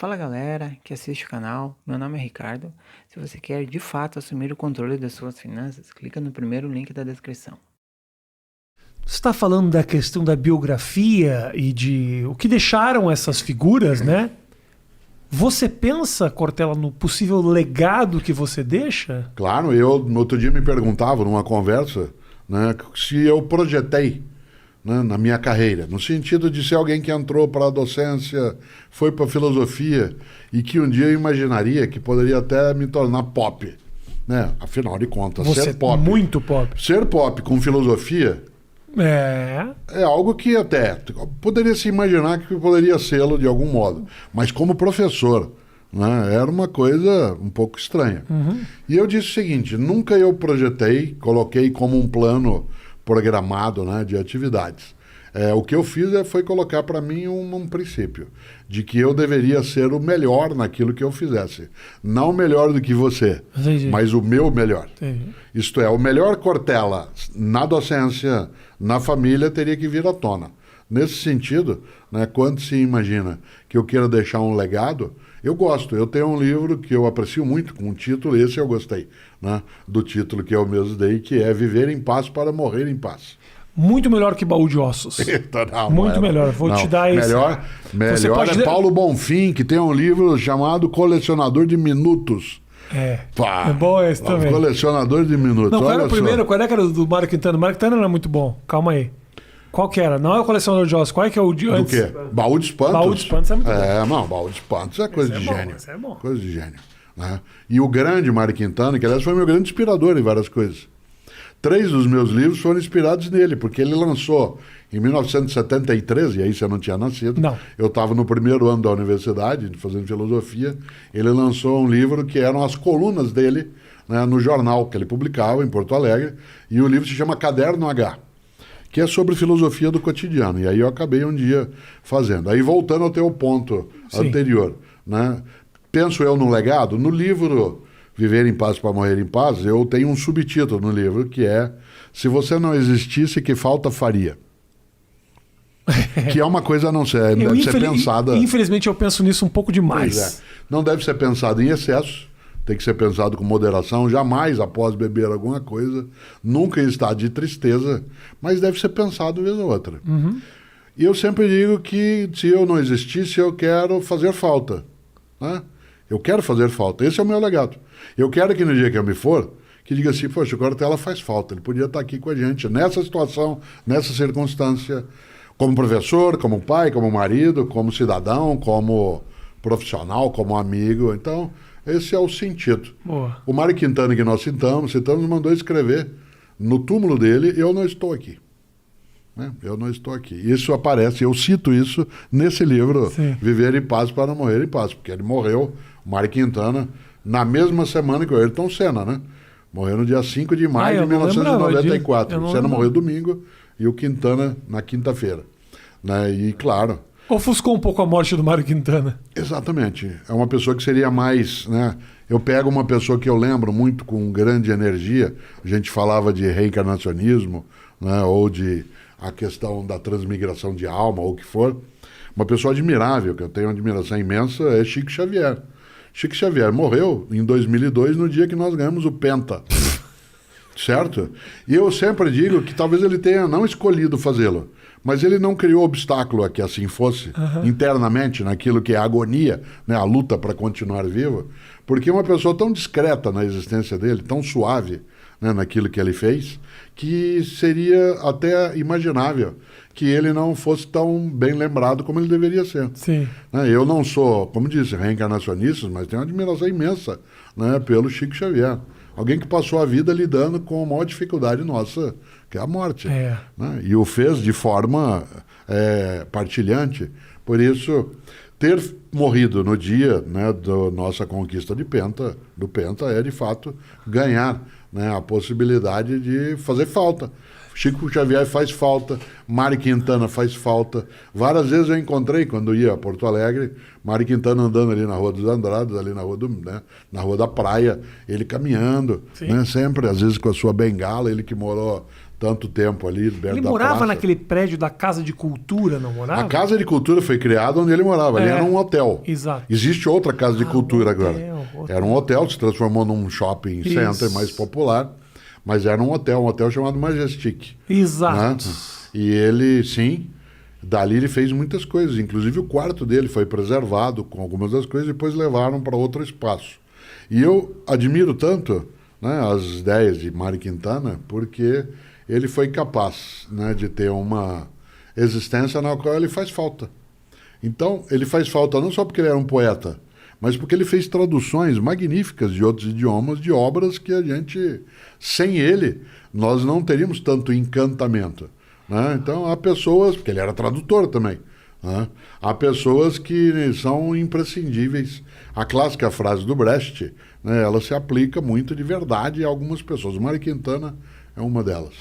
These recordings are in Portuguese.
Fala galera que assiste o canal, meu nome é Ricardo. Se você quer de fato assumir o controle das suas finanças, clica no primeiro link da descrição. Você está falando da questão da biografia e de o que deixaram essas figuras, né? Você pensa, Cortella, no possível legado que você deixa? Claro, eu no outro dia me perguntava numa conversa, né, se eu projetei, né, na minha carreira, no sentido de ser alguém que entrou para a docência, foi para a filosofia e que um dia eu imaginaria que poderia até me tornar pop, né? Afinal de contas, Você ser pop, muito pop. ser pop com filosofia É. é algo que até poderia se imaginar que poderia sê-lo de algum modo, mas como professor, né, era uma coisa um pouco estranha. E eu disse o seguinte: nunca eu projetei, coloquei como um plano programado, né, de atividades. O que eu fiz foi colocar para mim um princípio de que eu deveria ser o melhor naquilo que eu fizesse. Não melhor do que você, Entendi. mas o meu melhor. Entendi. Isto é, o melhor Cortella na docência, na família, teria que vir à tona. Nesse sentido, né, quando se imagina que eu queira deixar um legado, eu gosto. Eu tenho um livro que eu aprecio muito, com um título, esse eu gostei, né, do título que eu mesmo dei, que é Viver em Paz para Morrer em Paz. Muito melhor que Baú de Ossos. Não, Muito não melhor. Vou te dar esse. Melhor pode é ler- Paulo Bonfim, que tem um livro chamado Colecionador de Minutos. É. Pá, É bom esse também. Colecionador de Minutos. Não, qual era olha o primeiro? só. Qual era que era do Mário Quintana? O Mário Quintana era muito bom. Calma aí. Qual que era? Não é o Colecionador de Ossos. Qual é que é o de Do antes? quê? Baú de Espantos? Baú de Espantos é muito bom. Não, Baú de Espantos é coisa Esse de é bom, gênio. esse é bom. Coisa de gênio. Né? E o grande Mário Quintana, que aliás foi meu grande inspirador em várias coisas. 3 dos meus livros foram inspirados nele, porque ele lançou em 1973, e aí você não tinha nascido. Não. Eu estava no primeiro ano da universidade, fazendo filosofia. Ele lançou um livro que eram as colunas dele, né, no jornal que ele publicava em Porto Alegre, e o livro se chama Caderno H, que é sobre filosofia do cotidiano. E aí eu acabei um dia fazendo. Aí voltando ao teu ponto Sim. anterior, né? Penso eu no legado, no livro Viver em Paz para Morrer em Paz, eu tenho um subtítulo no livro que é Se Você Não Existisse, Que Falta Faria? Que é uma coisa a não ser, deve ser pensada... Infelizmente eu penso nisso um pouco demais. Pois é. Não deve ser pensado em excesso, tem que ser pensado com moderação, jamais após beber alguma coisa, nunca em estado de tristeza, mas deve ser pensado vez ou outra. E eu sempre digo que se eu não existisse, eu quero fazer falta, né? Eu quero fazer falta, esse é o meu legado. Eu quero que no dia que eu me for, que diga assim: poxa, o Cortella faz falta, ele podia estar aqui com a gente, nessa situação, nessa circunstância, como professor, como pai, como marido, como cidadão, como profissional, como amigo. Então, esse é o sentido. Boa. O Mário Quintana, que nós citamos, mandou escrever no túmulo dele: eu não estou aqui. Né? Eu não estou aqui. Isso aparece, eu cito isso nesse livro, Sim. Viver em Paz para Morrer em Paz, porque ele morreu, o Mário Quintana, na mesma semana que o Ayrton Senna, né? Morreu no dia 5 de maio eu de não lembrava 1994. disso. Eu O não Senna lembrava. morreu domingo e o Quintana na quinta-feira. Né? E claro, Ofuscou um pouco a morte do Mário Quintana. exatamente. É uma pessoa que seria mais, né? Eu pego uma pessoa que eu lembro muito com grande energia, a gente falava de reencarnacionismo, né? Ou de a questão da transmigração de alma, ou o que for. Uma pessoa admirável, que eu tenho uma admiração imensa, é Chico Xavier. Chico Xavier morreu em 2002, no dia que nós ganhamos o Penta. Certo? E eu sempre digo que talvez ele tenha não escolhido fazê-lo, mas ele não criou obstáculo a que assim fosse, internamente, naquilo que é a agonia, né, a luta para continuar vivo, porque uma pessoa tão discreta na existência dele, tão suave, né, naquilo que ele fez, que seria até imaginável que ele não fosse tão bem lembrado como ele deveria ser. Sim. Né, eu não sou, como disse, reencarnacionista, mas tenho uma admiração imensa, né, pelo Chico Xavier. Alguém que passou a vida lidando com a maior dificuldade nossa, que é a morte. É. Né? E o fez de forma partilhante. Por isso, ter morrido no dia, né, da nossa conquista do Penta, é de fato ganhar, né, a possibilidade de fazer falta. Chico Xavier faz falta, Mário Quintana faz falta. Várias vezes eu encontrei, quando ia a Porto Alegre, Mário Quintana andando ali na Rua dos Andrades, ali na Rua, na Rua da Praia, ele caminhando, né, sempre, às vezes com a sua bengala, ele que morou tanto tempo ali perto Ele da morava praça. naquele prédio da Casa de Cultura, não morava? A Casa de Cultura foi criada onde ele morava. Ali É. era um hotel. Exato. Existe outra Casa de Cultura hotel, agora. hotel. Era um hotel, se transformou num shopping center mais popular, mas era um hotel chamado Majestic. Exato. Né? E ele, sim, dali ele fez muitas coisas. Inclusive o quarto dele foi preservado com algumas das coisas e depois levaram para outro espaço. E eu admiro tanto, né, as ideias de Mário Quintana, porque ele foi capaz, né, de ter uma existência na qual ele faz falta. Então, ele faz falta não só porque ele era um poeta, mas porque ele fez traduções magníficas de outros idiomas, de obras que a gente, sem ele, nós não teríamos tanto encantamento. Né? Então, há pessoas, porque ele era tradutor também, né? Há pessoas que são imprescindíveis. A clássica frase do Brecht, né, ela se aplica muito de verdade a algumas pessoas. O Mário Quintana é uma delas.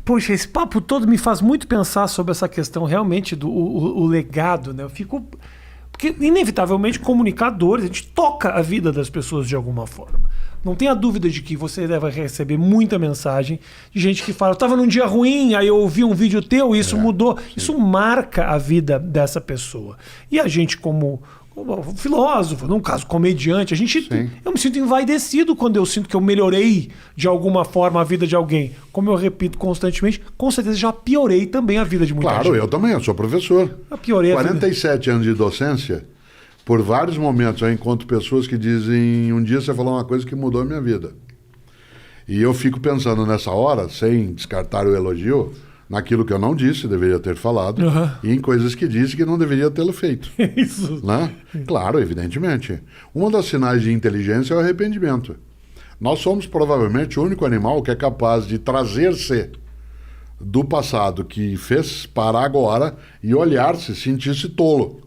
Poxa, esse papo todo me faz muito pensar sobre essa questão realmente do o legado, né? Eu fico... Porque, inevitavelmente, comunicadores, a gente toca a vida das pessoas de alguma forma. Não tenha dúvida de que você deve receber muita mensagem de gente que fala, eu estava num dia ruim, aí eu ouvi um vídeo teu e isso mudou. Isso marca a vida dessa pessoa. E a gente, como filósofo, num caso comediante, eu me sinto envaidecido quando eu sinto que eu melhorei de alguma forma a vida de alguém. Como eu repito constantemente, com certeza já piorei também a vida de muita gente. Claro, eu também, eu sou professor. Eu piorei 47 anos de docência, por vários momentos eu encontro pessoas que dizem, um dia você falou uma coisa que mudou a minha vida. E eu fico pensando nessa hora, sem descartar o elogio, naquilo que eu não disse, deveria ter falado, e em coisas que disse que não deveria tê-lo feito. Isso. Né? Claro, evidentemente. Um dos sinais de inteligência é o arrependimento. Nós somos provavelmente o único animal que é capaz de trazer-se do passado que fez para agora e olhar-se, sentir-se tolo.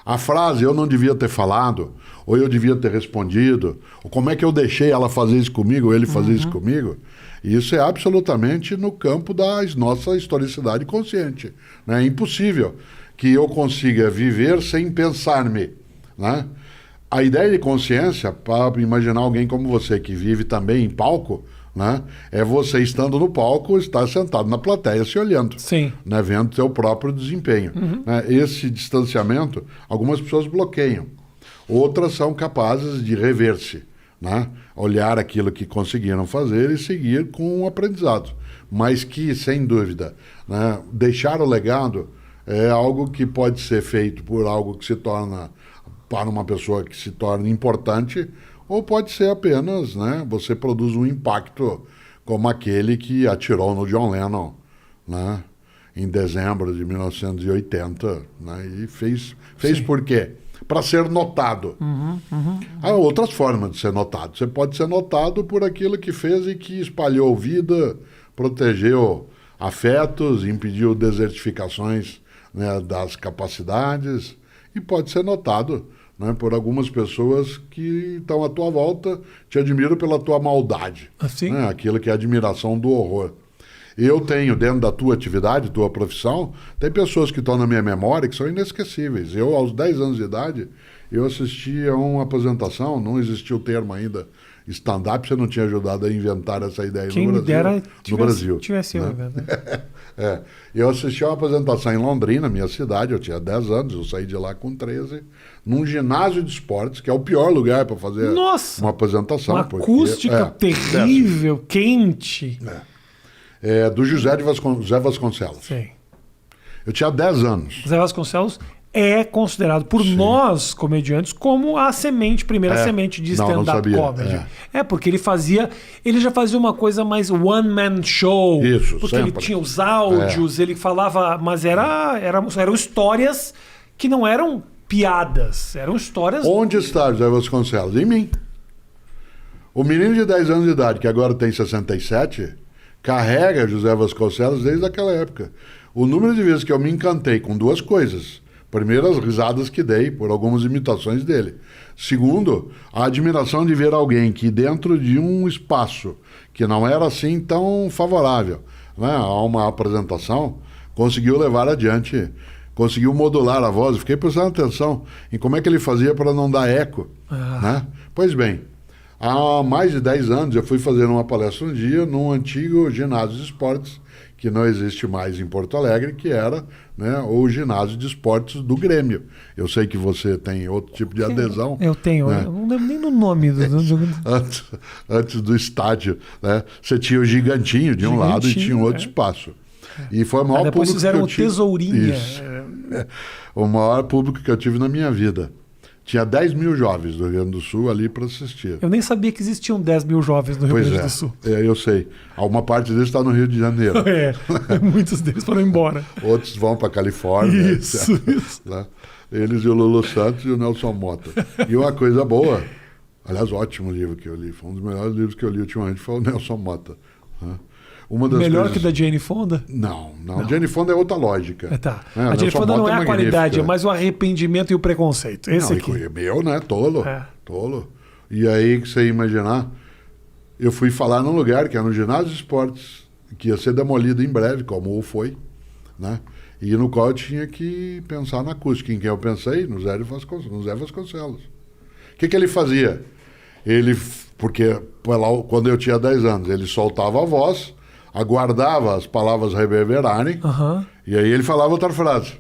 A frase, eu não devia ter falado, ou eu devia ter respondido, ou como é que eu deixei ela fazer isso comigo, ou ele fazer isso comigo, isso é absolutamente no campo da nossa historicidade consciente. Né? É impossível que eu consiga viver sem pensar-me. Né? A ideia de consciência, para imaginar alguém como você, que vive também em palco, né? É você estando no palco, estar sentado na plateia se olhando, Sim. né? Vendo o seu próprio desempenho. Né? Esse distanciamento, algumas pessoas bloqueiam, outras são capazes de rever-se, né? Olhar aquilo que conseguiram fazer e seguir com um aprendizado. Mas que, sem dúvida, né? Deixar o legado é algo que pode ser feito por algo que se torna, para uma pessoa que se torna importante, ou pode ser apenas, né, você produz um impacto como aquele que atirou no John Lennon, né, em dezembro de 1980, né, e fez por quê? Para ser notado. Há outras formas de ser notado. Você pode ser notado por aquilo que fez e que espalhou vida, protegeu afetos, impediu desertificações, né, das capacidades, e pode ser notado, né, por algumas pessoas que estão à tua volta, te admiram pela tua maldade. Assim? Né, aquilo que é a admiração do horror. Eu tenho, dentro da tua atividade, tua profissão, tem pessoas que estão na minha memória que são inesquecíveis. Eu, aos 10 anos de idade, eu assisti a uma apresentação, não existia o termo ainda stand-up, você não tinha ajudado a inventar essa ideia Quem no Brasil. dera no Brasil. Tivesse eu, né? né? Eu assisti a uma apresentação em Londrina, minha cidade, eu tinha 10 anos, eu saí de lá com 13, num ginásio de esportes, que é o pior lugar para fazer uma apresentação. Uma acústica terrível, quente. Do José Vasconcelos. Sim. Eu tinha 10 anos. José Vasconcelos é considerado por nós, comediantes, como a primeira semente de stand-up comedy. Porque ele já fazia uma coisa mais one-man show. Isso, porque ele tinha os áudios, ele falava, mas eram histórias que não eram piadas, eram histórias... Onde está José Vasconcelos? Em mim. O menino de 10 anos de idade, que agora tem 67, carrega José Vasconcelos desde aquela época. O número de vezes que eu me encantei com duas coisas. Primeiro, as risadas que dei por algumas imitações dele. Segundo, a admiração de ver alguém que dentro de um espaço que não era assim tão favorável, né, a uma apresentação, conseguiu levar adiante, conseguiu modular a voz. Fiquei prestando atenção em como é que ele fazia para não dar eco. Né? Pois bem, Há mais de 10 anos eu fui fazer uma palestra um dia num antigo ginásio de esportes, que não existe mais em Porto Alegre, que era, né, o ginásio de esportes do Grêmio. Eu sei que você tem outro tipo de adesão. Eu tenho, né? eu não lembro nem do nome do Antes do estádio, né? Você tinha o Gigantinho de um lado e tinha um outro espaço. E foi o maior depois público fizeram que eu o tive. Tesourinha. Isso. O maior público que eu tive na minha vida. Tinha 10 mil jovens do Rio Grande do Sul ali para assistir. Eu nem sabia que existiam 10 mil jovens no Rio Pois Grande é, do Sul. eu sei. Uma parte deles está no Rio de Janeiro. Muitos deles foram embora. Outros vão para Califórnia. Isso, etc. isso. Né? Eles e o Lulu Santos e o Nelson Mota. E uma coisa boa, aliás, ótimo livro que eu li. Foi um dos melhores livros que eu li ultimamente, foi o Nelson Mota. Né? Uma das Melhor coisas... que da Jane Fonda? Não. Jane Fonda é outra lógica. Tá. Né? A Jane Fonda não é a qualidade, é magnífica. mais o arrependimento e o preconceito. Esse Não, aqui. Meu, né? Tolo. É. Tolo. E aí, que você ia imaginar, eu fui falar num lugar que era no ginásio de esportes, que ia ser demolido em breve, como foi, né? E no qual eu tinha que pensar na acústica. Em quem eu pensei? No Zé Vasconcelos. O que ele fazia? Porque quando eu tinha 10 anos, ele soltava a voz, aguardava as palavras reverberarem, e aí ele falava outra frase.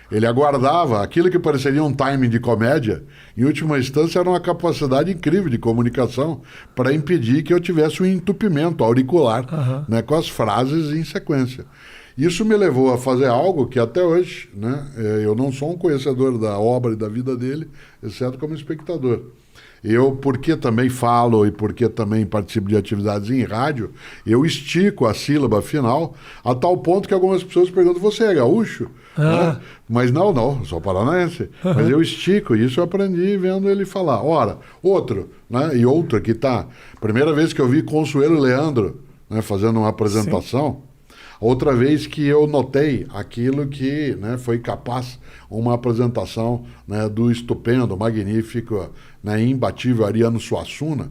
Ele aguardava aquilo que pareceria um timing de comédia, em última instância era uma capacidade incrível de comunicação para impedir que eu tivesse um entupimento auricular, né, com as frases em sequência. Isso me levou a fazer algo que até hoje, né, eu não sou um conhecedor da obra e da vida dele, exceto como espectador. Eu, porque também falo e porque também participo de atividades em rádio, eu estico a sílaba final a tal ponto que algumas pessoas perguntam, você é gaúcho? Né? Mas não, sou paranaense. Mas eu estico, e isso eu aprendi vendo ele falar. Ora, outro, né? E outro que tá. Primeira vez que eu vi Consuelo Leandro, né, fazendo uma apresentação. Sim. Outra vez que eu notei aquilo que, né, foi capaz uma apresentação, né, do estupendo, magnífico, né, imbatível Ariano Suassuna.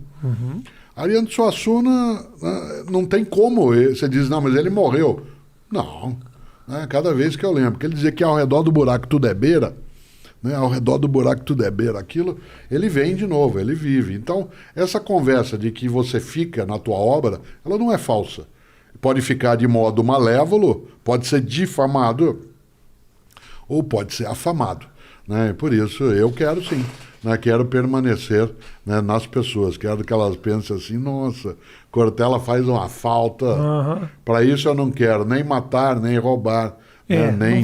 Ariano Suassuna, né, não tem como você diz, não, mas ele morreu. Não, né, cada vez que eu lembro, porque ele dizia que ao redor do buraco tudo é beira, né, ao redor do buraco tudo é beira, aquilo, ele vem de novo, ele vive. Então, essa conversa de que você fica na tua obra, ela não é falsa. Pode ficar de modo malévolo, pode ser difamado ou pode ser afamado. Né? Por isso, eu quero sim, né? Quero permanecer, né, nas pessoas. Quero que elas pensem assim, nossa, Cortella faz uma falta. Para isso eu não quero nem matar, nem roubar, né?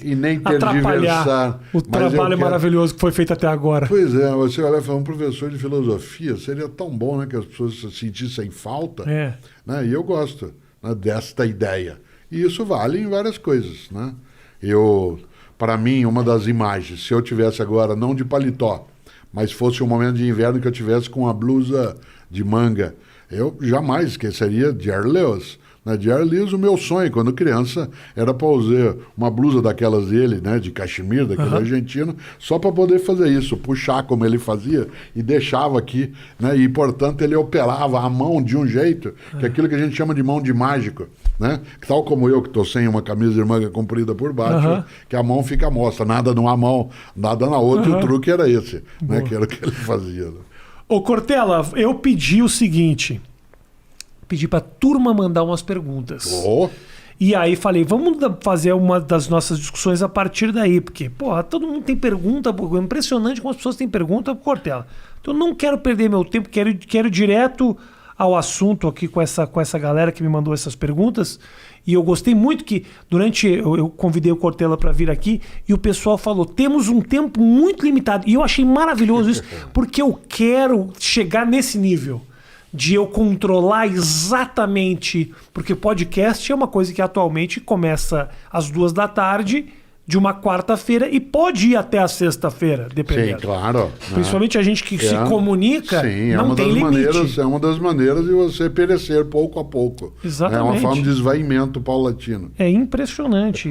E nem tergiversar o trabalho maravilhoso que foi feito até agora. Pois é, você olha e fala, um professor de filosofia, seria tão bom, né, que as pessoas se sentissem falta. Né? E eu gosto, né, desta ideia. E isso vale em várias coisas. Né? Para mim, uma das imagens, se eu tivesse agora, não de paletó, mas fosse um momento de inverno que eu tivesse com uma blusa de manga, eu jamais esqueceria Jerry Lewis. Né, Jerry Lewis, o meu sonho, quando criança, era para usar uma blusa daquelas dele, né, de cachemir, daquele argentino, só para poder fazer isso, puxar como ele fazia e deixava aqui, né, e portanto ele operava a mão de um jeito, que é aquilo que a gente chama de mão de mágico, né, tal como eu que estou sem uma camisa de manga comprida por baixo, que a mão fica à mostra, nada numa mão, nada na outra, e o truque era esse, né, que era o que ele fazia. Né? Ô Cortella, eu pedi o seguinte... Pedi pra turma mandar umas perguntas. E aí falei, vamos fazer uma das nossas discussões a partir daí. Porque, porra, todo mundo tem pergunta. É impressionante como as pessoas têm pergunta pro Cortella. Então eu não quero perder meu tempo, quero direto ao assunto aqui com essa galera que me mandou essas perguntas. E eu gostei muito que eu convidei o Cortella para vir aqui e o pessoal falou, temos um tempo muito limitado. E eu achei maravilhoso isso, porque eu quero chegar nesse nível. De eu controlar exatamente, porque podcast é uma coisa que atualmente começa às 14h de uma quarta-feira e pode ir até a sexta-feira, dependendo. Sim, claro. Principalmente a gente que se comunica, não tem limite. É uma das maneiras de você perecer pouco a pouco. Exatamente. É uma forma de esvaimento paulatino. É impressionante.